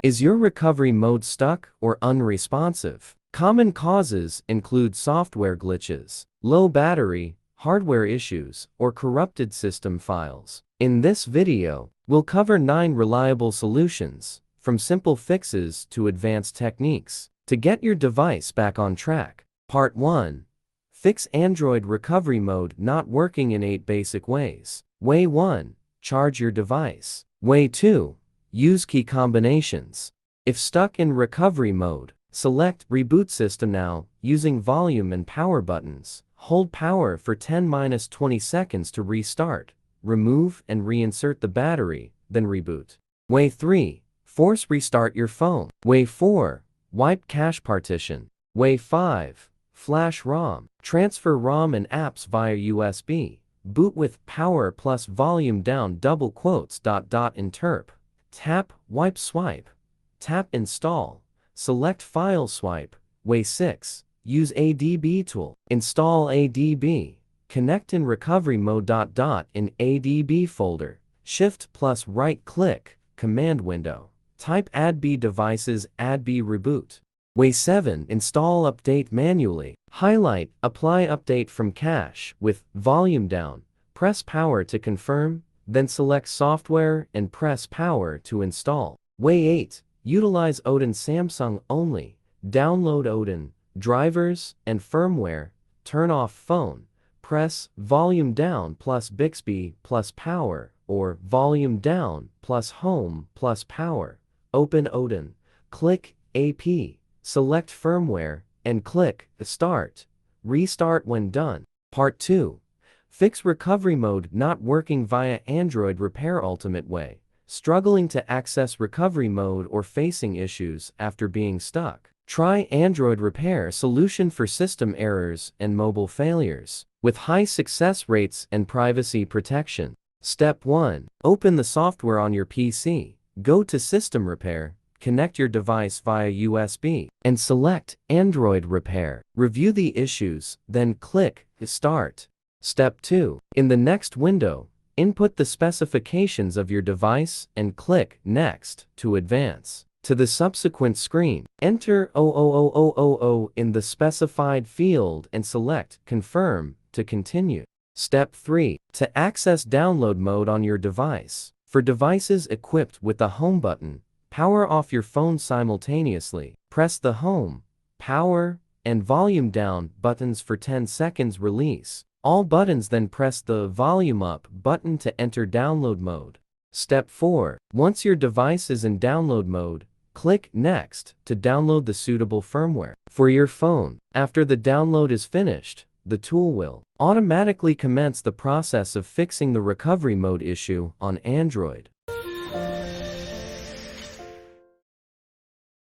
Is your recovery mode stuck or unresponsive? Common causes include software glitches, low battery, hardware issues, or corrupted system files. In this video, we'll cover 9 reliable solutions, from simple fixes to advanced techniques, to get your device back on track. Part 1. Fix Android recovery mode not working in 8 basic ways. Way 1. Charge your device. Way 2. Use key combinations. If stuck in recovery mode, select Reboot System Now using volume and power buttons. Hold power for 10-20 seconds to restart. Remove and reinsert the battery, then reboot. Way 3. Force restart your phone. Way 4. Wipe cache partition. Way 5. Flash ROM. Transfer ROM and apps via USB. Boot with power plus volume down ::interp. Tap, wipe, swipe. Tap, install. Select file swipe. Way 6. Use ADB tool. Install ADB. Connect in recovery mode. In ADB folder. Shift plus right click. Command window. Type ADB devices ADB reboot. Way 7. Install update manually. Highlight apply update from cache with volume down. Press power to confirm, then select software and press power to install. Way 8. Utilize Odin Samsung only. Download Odin drivers and firmware. Turn off phone. Press volume down plus Bixby plus power or volume down plus home plus power. Open Odin. Click AP. Select firmware and click Start. Restart when done. Part 2. Fix recovery mode not working via Android Repair Ultimate Way. Struggling to access recovery mode or facing issues after being stuck? Try Android Repair solution for system errors and mobile failures, with high success rates and privacy protection. Step 1. Open the software on your PC. Go to System Repair. Connect your device via USB and select Android Repair. Review the issues, then click Start. Step 2. In the next window, input the specifications of your device and click Next to advance. To the subsequent screen, enter 00000 in the specified field and select Confirm to continue. Step 3. To access download mode on your device. For devices equipped with the Home button, power off your phone simultaneously. Press the Home, Power, and Volume Down buttons for 10 seconds release all buttons, then press the Volume Up button to enter download mode. Step 4. Once your device is in download mode, click Next to download the suitable firmware for your phone. After the download is finished, the tool will automatically commence the process of fixing the recovery mode issue on Android.